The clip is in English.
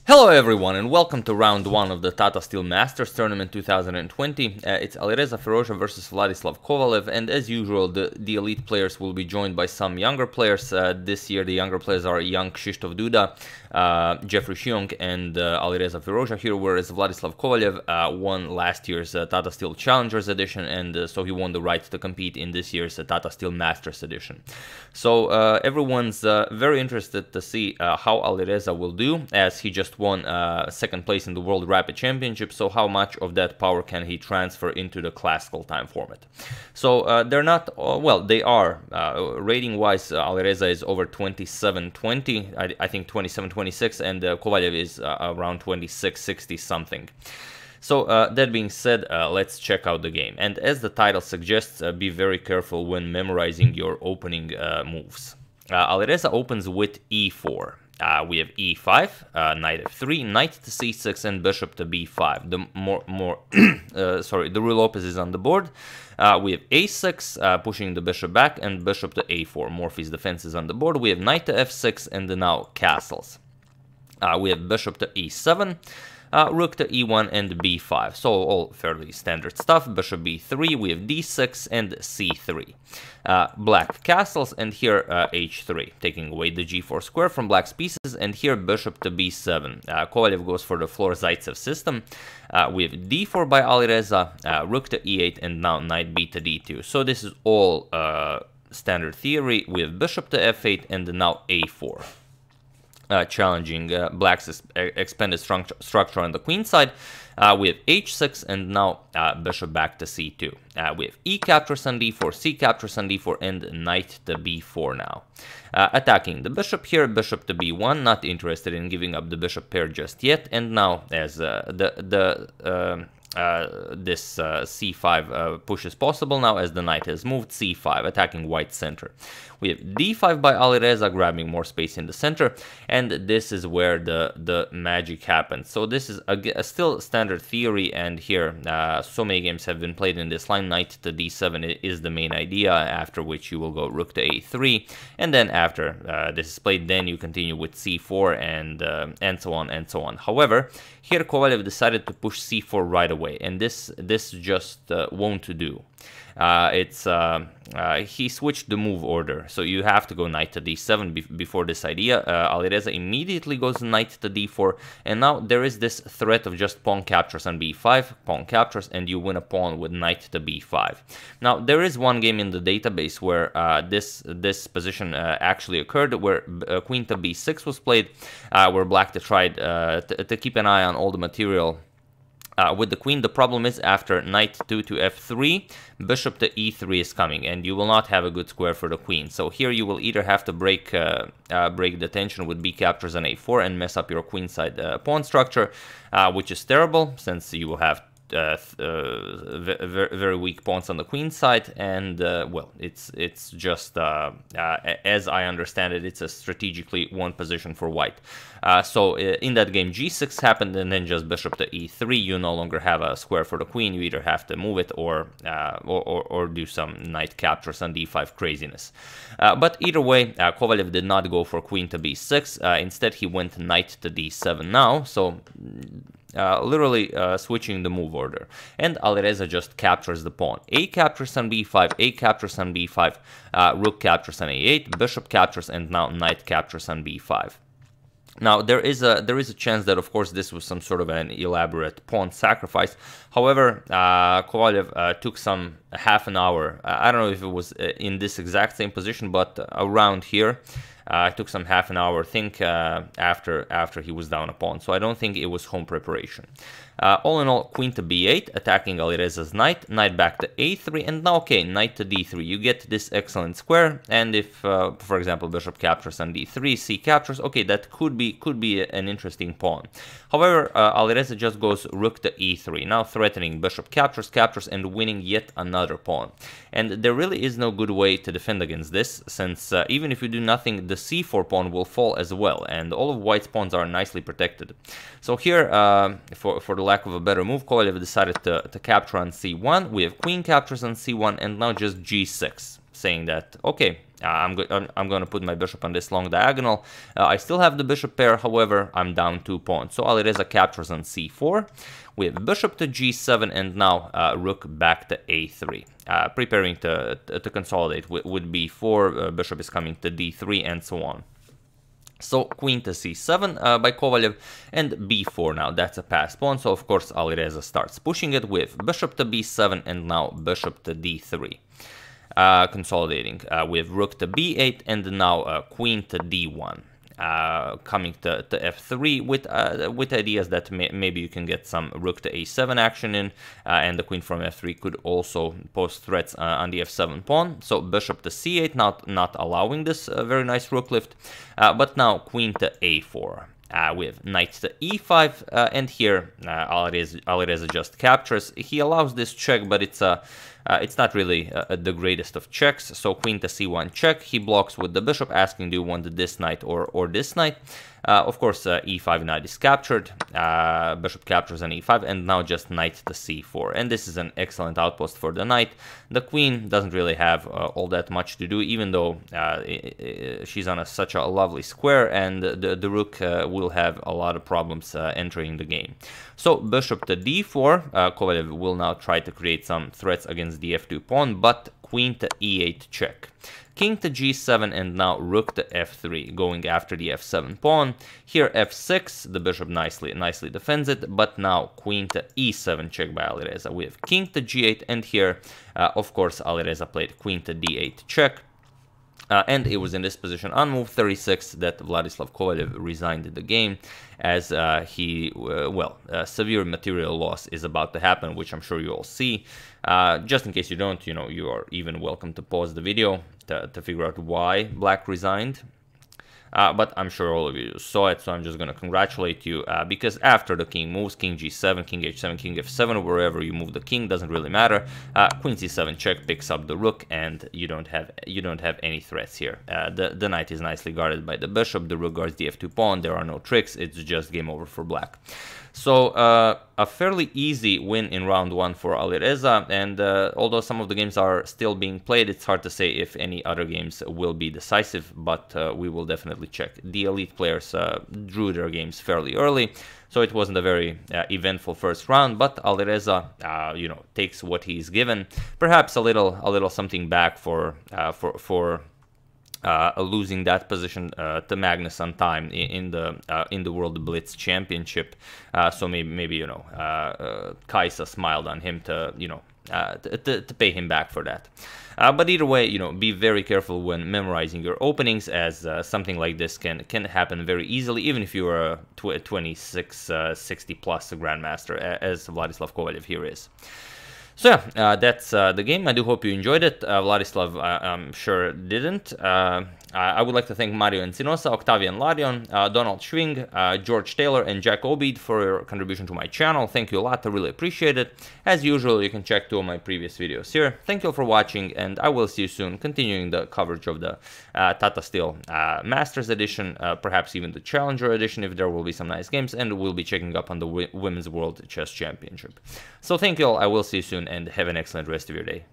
Hello everyone and welcome to round 1 of the Tata Steel Masters tournament 2020. It's Alireza Firouzja versus Vladislav Kovalev, and as usual the elite players will be joined by some younger players. This year the younger players are young Krzysztof Duda, Jeffrey Xiong and Alireza Firouzja here, whereas Vladislav Kovalev won last year's Tata Steel Challengers edition, and so he won the right to compete in this year's Tata Steel Masters edition. So everyone's very interested to see how Alireza will do, as he just won second place in the World Rapid Championship, so how much of that power can he transfer into the classical time format. So they're not, well, they are, rating-wise, Alireza is over 27-20, I think 27-26, and Kovalev is around 26-60 something. So that being said, let's check out the game, and as the title suggests, be very careful when memorizing your opening moves. Alireza opens with e4. We have e5, knight f3, knight to c6, and bishop to b5. The Ruy Lopez is on the board. We have a6, pushing the bishop back, and bishop to a4. Morphy's defense is on the board. We have knight to f6, and now castles. We have bishop to e7. Rook to e1 and b5, so all fairly standard stuff. Bishop b3, we have d6 and c3. Black castles, and here h3, taking away the g4 square from black's pieces, and here bishop to b7. Kovalev goes for the Flohr-Zaitsev system. We have d4 by Alireza, rook to e8, and now knight b to d2. So this is all standard theory. We have bishop to f8, and now a4. Challenging black's expanded structure on the queen side. We have h6, and now bishop back to c2. We have e captures on d4, c captures on d4, and knight to b4 now. Attacking the bishop here, bishop to b1, not interested in giving up the bishop pair just yet, and now as this c5 push is possible now as the knight has moved, c5, attacking white center. We have d5 by Alireza, grabbing more space in the center, and this is where the magic happens. So this is a still standard theory, and here so many games have been played in this line. Knight to d7 is the main idea, after which you will go rook to a3, and then after this is played, then you continue with c4 and so on and so on. However, here Kovalev decided to push c4 right away, and this just won't do. He switched the move order, so you have to go knight to d7 before this idea. Alireza immediately goes knight to d4, and now there is this threat of just pawn captures on b5, pawn captures, and you win a pawn with knight to b5. Now there is one game in the database where this position actually occurred, where queen to b6 was played, where black tried to keep an eye on all the material with the queen. The problem is after knight 2 to f3, bishop to e3 is coming, and you will not have a good square for the queen. So here you will either have to break the tension with b captures on a4 and mess up your queenside pawn structure, which is terrible since you will have very weak pawns on the queen side, and well, it's just as I understand it, it's a strategically won position for white. So in that game g6 happened, and then just bishop to e3. You no longer have a square for the queen. You either have to move it or do some knight captures on d5 craziness. But either way, Kovalev did not go for queen to b6. Instead, he went knight to d7 now. So literally switching the move order, and Alireza just captures the pawn. A captures on b5, a captures on b5, rook captures on a8, bishop captures, and now knight captures on b5. Now there is a chance that, of course, this was some sort of an elaborate pawn sacrifice. However, Kovalev took some half an hour. I don't know if it was in this exact same position, but around here. It took some half an hour, I think, after he was down a pawn. So I don't think it was home preparation. All in all, queen to b8, attacking Alireza's knight, knight back to a3, and now, okay, knight to d3. You get this excellent square, and if, for example, bishop captures on d3, c captures, okay, that could be an interesting pawn. However, Alireza just goes rook to e3, now threatening bishop captures, and winning yet another pawn. And there really is no good way to defend against this, since even if you do nothing, the c4 pawn will fall as well, and all of white's pawns are nicely protected. So here, for the lack of a better move, Kovalev decided to capture on c1. We have queen captures on c1, and now just g6, saying that, okay, I'm going to put my bishop on this long diagonal. I still have the bishop pair, however, I'm down 2 pawns. So Alireza captures on c4. We have bishop to g7, and now rook back to a3. Preparing to consolidate with b4, bishop is coming to d3, and so on. So queen to c7 by Kovalev, and b4 now, that's a passed pawn, so of course Alireza starts pushing it with bishop to b7 and now bishop to d3. Consolidating with rook to b8 and now queen to d1. Coming to f3 with ideas that maybe you can get some rook to a7 action in, and the queen from f3 could also pose threats on the f7 pawn. So bishop to c8, not allowing this very nice rook lift, but now queen to a4. With knight to e5, and here Alireza just captures. He allows this check, but it's not really the greatest of checks. So queen to c1 check. He blocks with the bishop, asking, do you want this knight or this knight? Of course, e5 knight is captured. Bishop captures on e5, and now just knight to c4. And this is an excellent outpost for the knight. The queen doesn't really have all that much to do, even though she's on such a lovely square, and the rook will have a lot of problems entering the game. So bishop to d4. Kovalev will now try to create some threats against the f2 pawn, but queen to e8 check. King to g7, and now rook to f3, going after the f7 pawn. Here f6, the bishop nicely defends it, but now queen to e7 check by Alireza with king to g8, and here, of course, Alireza played queen to d8 check. And it was in this position on move 36 that Vladislav Kovalev resigned the game, as severe material loss is about to happen, which I'm sure you all see. Just in case you don't, you are even welcome to pause the video to figure out why Black resigned. But I'm sure all of you saw it, so I'm just going to congratulate you, because after the king moves, king g7, king h7, king f7, wherever you move the king, doesn't really matter. Queen c7 check picks up the rook, and you don't have any threats here. The knight is nicely guarded by the bishop, the rook guards the f2 pawn, there are no tricks, it's just game over for Black. So a fairly easy win in round 1 for Alireza, and although some of the games are still being played, it's hard to say if any other games will be decisive, but we will definitely check. The elite players drew their games fairly early, so it wasn't a very eventful first round, but Alireza, takes what he's given. Perhaps a little something back for losing that position to Magnus on time in the World Blitz Championship. So maybe Kaisa smiled on him to pay him back for that. But either way, be very careful when memorizing your openings, as something like this can happen very easily, even if you are a 26, 60 plus grandmaster, as Vladislav Kovalev here is. So yeah, that's the game. I do hope you enjoyed it. Vladislav, I'm sure didn't. I would like to thank Mario Encinosa, Octavian Larion, Donald Schwing, George Taylor, and Jack Obeid for your contribution to my channel. Thank you a lot, I really appreciate it. As usual, you can check 2 of my previous videos here. Thank you all for watching, and I will see you soon, continuing the coverage of the Tata Steel Masters edition, perhaps even the Challenger edition if there will be some nice games, and we'll be checking up on the Women's World Chess Championship. So thank you all, I will see you soon, and have an excellent rest of your day.